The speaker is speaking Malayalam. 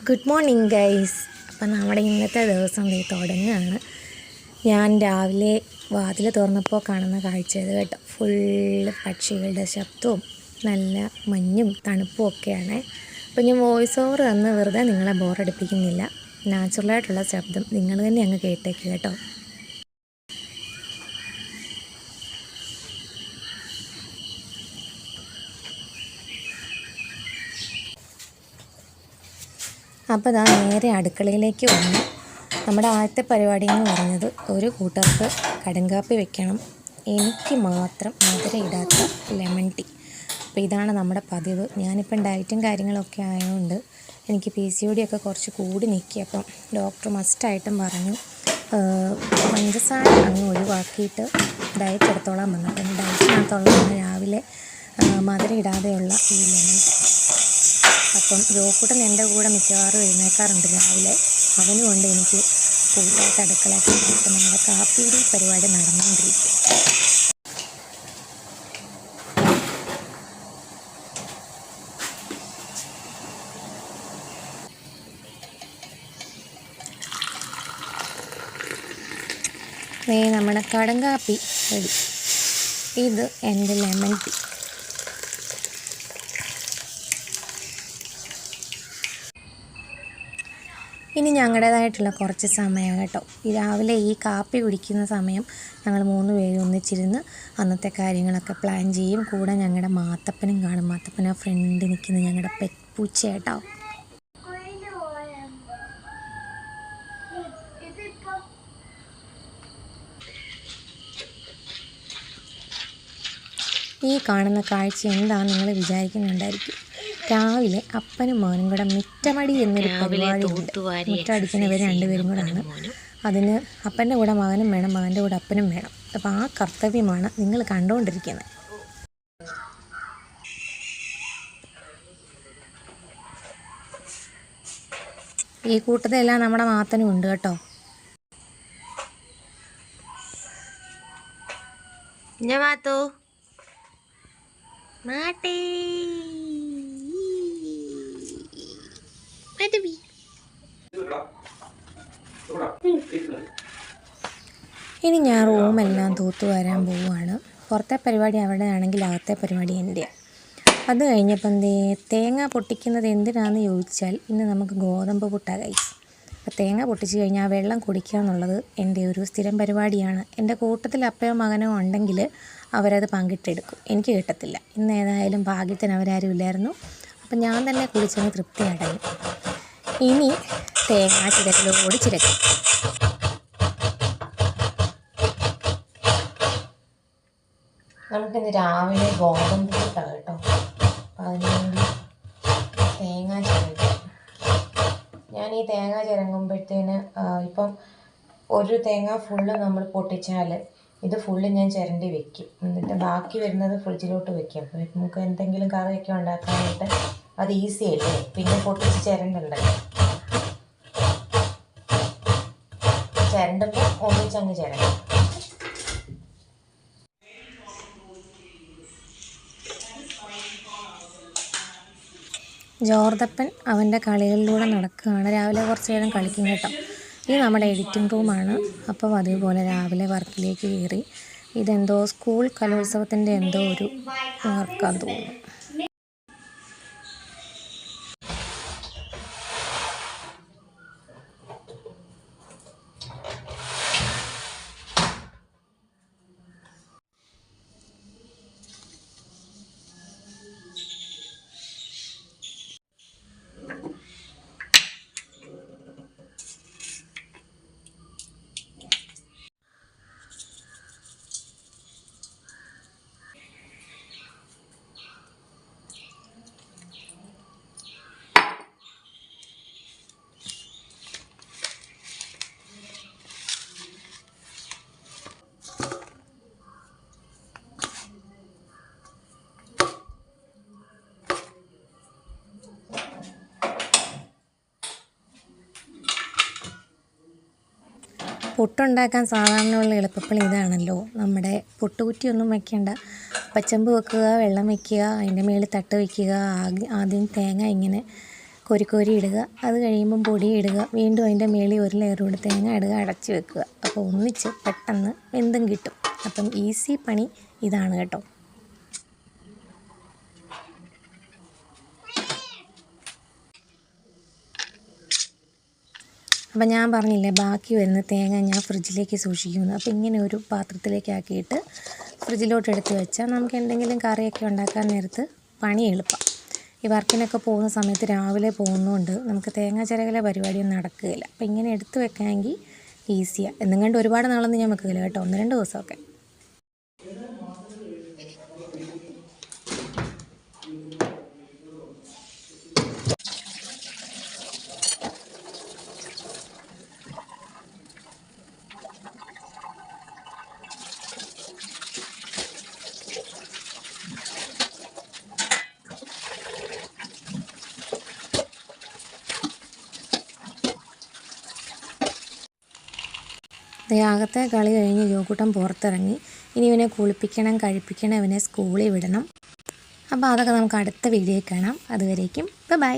Good morning guys. അപ്പം നമ്മുടെ ഇന്നത്തെ ദിവസം തുടങ്ങുകയാണ്. ഞാൻ രാവിലെ വാതിൽ തുറന്നപ്പോൾ കാണുന്ന കാഴ്ച ഇത് കേട്ടോ. ഫുള്ള് പക്ഷികളുടെ ശബ്ദവും നല്ല മഞ്ഞും തണുപ്പും ഒക്കെയാണ്. അപ്പോൾ ഞാൻ വോയിസ് ഓവർ തന്ന് വെറുതെ നിങ്ങളെ ബോറടിപ്പിക്കുന്നില്ല. നാച്ചുറലായിട്ടുള്ള ശബ്ദം നിങ്ങൾ തന്നെ അങ്ങ് കേട്ടേക്ക് കേട്ടോ. അപ്പോൾ ദാ നേരെ അടുക്കളയിലേക്ക് വന്നു. നമ്മുടെ ആദ്യത്തെ പരിപാടി എന്ന് പറഞ്ഞത് ഒരു കൂട്ടർക്ക് കടുങ്കാപ്പി വെക്കണം. എനിക്ക് മാത്രം മധുരം ഇടാത്ത ലെമൺ ടീ. അപ്പോൾ ഇതാണ് നമ്മുടെ പതിവ്. ഞാനിപ്പം ഡയറ്റും കാര്യങ്ങളൊക്കെ ആയതുകൊണ്ട് എനിക്ക് PCOD ഒക്കെ കുറച്ച് കൂടി നിൽക്കി. അപ്പം ഡോക്ടർ മസ്റ്റായിട്ടും പറഞ്ഞു പഞ്ചസാര അങ്ങ് ഒഴിവാക്കിയിട്ട് ഡയറ്റ് എടുത്തോളാൻ വന്നു. അപ്പം ഡയറ്റിനകത്തുള്ളതാണ് രാവിലെ മധുരം ഇടാതെയുള്ള ഈ ലെമൺ ടീ. അപ്പം ജോക്കുട്ടൻ എൻ്റെ കൂടെ മിക്കവാറും എഴുന്നേൽക്കാറുണ്ട് രാവിലെ. അവനും കൊണ്ട് എനിക്ക് കൂട്ടായിട്ട് അടുക്കളയൊക്കെ. അപ്പം നമ്മുടെ കാപ്പിയുടെ പരിപാടി നടന്നുകൊണ്ടിരിക്കും. നമ്മുടെ കടുങ്കാപ്പി റെഡി. ഇത് എൻ്റെ ലെമൺ ടീ. ഇനി ഞങ്ങളുടേതായിട്ടുള്ള കുറച്ച് സമയം കേട്ടോ. ഈ രാവിലെ ഈ കാപ്പി കുടിക്കുന്ന സമയം ഞങ്ങൾ 3 പേരും ഒന്നിച്ചിരുന്ന് അന്നത്തെ കാര്യങ്ങളൊക്കെ പ്ലാൻ ചെയ്യും. കൂടെ ഞങ്ങളുടെ മാത്തപ്പനും കാണും. മാത്തപ്പൻ ആ ഫ്രണ്ട് നിൽക്കുന്ന ഞങ്ങളുടെ പെറ്റ് പൂച്ച കേട്ടോ. ഈ കാണുന്ന കാഴ്ച എന്താണെന്ന് നിങ്ങൾ വിചാരിക്കുന്നുണ്ടായിരിക്കും. രാവിലെ അപ്പനും മോനും കൂടെ മുറ്റമടി എന്നൊരു പരിപാടിയുണ്ട്. മുറ്റമടിക്കുന്നവർ രണ്ടുപേരും കൂടെയാണ്. അതിന് അപ്പൻ്റെ കൂടെ മകനും വേണം, മകൻ്റെ കൂടെ അപ്പനും വേണം. അപ്പോൾ ആ കർത്തവ്യമാണ് നിങ്ങൾ കണ്ടുകൊണ്ടിരിക്കുന്നത്. ഈ കൂട്ടത്തിലെല്ലാം നമ്മുടെ മാത്തനും ഉണ്ട് കേട്ടോ. മാത്തോ മാട്ടേ ഇനി ഞാൻ റൂമെല്ലാം തൂത്തു വരാൻ പോവുകയാണ്. പുറത്തെ പരിപാടി അവിടെ ആണെങ്കിൽ അകത്തെ പരിപാടി എൻ്റെയാണ്. അത് കഴിഞ്ഞപ്പം തേങ്ങ പൊട്ടിക്കുന്നത് എന്തിനാണെന്ന് ചോദിച്ചാൽ ഇന്ന് നമുക്ക് ഗോതമ്പ് പുട്ടാണ് ഗൈസ്. അപ്പോൾ തേങ്ങ പൊട്ടിച്ച് കഴിഞ്ഞാൽ വെള്ളം കുടിക്കുക എന്നുള്ളത് എൻ്റെ ഒരു സ്ഥിരം പരിപാടിയാണ്. എൻ്റെ കൂട്ടത്തിൽ അപ്പയോ മകനോ ഉണ്ടെങ്കിൽ അവരത് പങ്കിട്ടെടുക്കും. എനിക്ക് കിട്ടത്തില്ല. ഇന്ന് ഏതായാലും ഭാഗ്യത്തിന് അവരാരും ഇല്ലായിരുന്നു. അപ്പം ഞാൻ തന്നെ കുടിച്ചങ്ങ് തൃപ്തി അടയും. ഇനി തേങ്ങ ചിരക്കലോട് ചിരക്കും. നമുക്കിന്ന് രാവിലെ ഗോതമ്പ് പുട്ടാണ് കേട്ടോ. അപ്പം അതിനുവേണ്ടി തേങ്ങ ചിരക്കും. ഞാൻ ഈ തേങ്ങ ചിരങ്ങുമ്പോഴത്തേന് ഇപ്പം ഒരു തേങ്ങ ഫുള്ള് നമ്മൾ പൊട്ടിച്ചാൽ ഇത് ഫുള്ള് ഞാൻ ചിരണ്ടി വെക്കും. എന്നിട്ട് ബാക്കി വരുന്നത് ഫ്രിഡ്ജിലോട്ട് വെക്കും. അപ്പോൾ നമുക്ക് എന്തെങ്കിലും കറിയൊക്കെ ഉണ്ടാക്കാനായിട്ട് അത് ഈസി അല്ലേ. പിന്നെ പൊട്ടിച്ച് ചിരണ്ടണ്ടല്ലോ. ചിരണ്ടുമ്പോൾ ഒന്നിച്ചങ്ങ് ചിരണ്ടും. ജോർദപ്പൻ അവൻ്റെ കളികളിലൂടെ നടക്കുകയാണ്. രാവിലെ കുറച്ച് നേരം കളിക്കും കേട്ടോ. ഇത് നമ്മുടെ എഡിറ്റിംഗ് റൂമാണ്. അപ്പോൾ അതേപോലെ രാവിലെ വർക്കിലേക്ക് കയറി. ഇതെന്തോ സ്കൂൾ കലോത്സവത്തിൻ്റെ എന്തോ ഒരു വർക്കാന്ന് തോന്നുന്നു. പുട്ടുണ്ടാക്കാൻ സാധാരണയുള്ള എളുപ്പപ്പണി ഇതാണല്ലോ. നമ്മുടെ പുട്ടുകുറ്റിയൊന്നും വയ്ക്കേണ്ട. പച്ചമ്പ് വെക്കുക, വെള്ളം വയ്ക്കുക, അതിൻ്റെ മുകളിൽ തട്ട് വയ്ക്കുക. ആദ്യം തേങ്ങ ഇങ്ങനെ കോരി ഇടുക. അത് കഴിയുമ്പം പൊടി ഇടുക. വീണ്ടും അതിൻ്റെ മേളിൽ ഒരു ലെയർ കൂടി തേങ്ങ ഇടുക, അടച്ച് വെക്കുക. അപ്പോൾ ഒന്നിച്ച് പെട്ടെന്ന് വെന്തും കിട്ടും. അപ്പം ഈസി പണി ഇതാണ് കേട്ടോ. അപ്പം ഞാൻ പറഞ്ഞില്ലേ ബാക്കി വരുന്ന തേങ്ങ ഞാൻ ഫ്രിഡ്ജിലേക്ക് സൂക്ഷിക്കുന്നു. അപ്പോൾ ഇങ്ങനെ ഒരു പാത്രത്തിലേക്ക് ആക്കിയിട്ട് ഫ്രിഡ്ജിലോട്ട് എടുത്ത് വെച്ചാൽ നമുക്ക് എന്തെങ്കിലും കറിയൊക്കെ ഉണ്ടാക്കാൻ നേരത്ത് പണി എളുപ്പം. ഈ വർക്കിനൊക്കെ പോകുന്ന സമയത്ത് രാവിലെ പോകുന്നതുകൊണ്ട് നമുക്ക് തേങ്ങ ചിരകല പരിപാടിയൊന്നും നടക്കുകയില്ല. അപ്പോൾ ഇങ്ങനെ എടുത്ത് വെക്കാമെങ്കിൽ ഈസിയാണ്. എന്നും കണ്ട് ഒരുപാട് നാളൊന്നും ഞാൻ വെക്കുകയില്ല കേട്ടോ, 1-2 ദിവസമൊക്കെ. അകത്തെ കളി കഴിഞ്ഞ് ജോക്കുട്ടൻ പുറത്തിറങ്ങി. ഇനി ഇവനെ കുളിപ്പിക്കണം, കഴിപ്പിക്കണം, ഇവനെ സ്കൂളിൽ വിടണം. അപ്പോൾ അതൊക്കെ നമുക്ക് അടുത്ത വീഡിയോയിൽ കാണാം. അതുവരേക്കും ബൈ.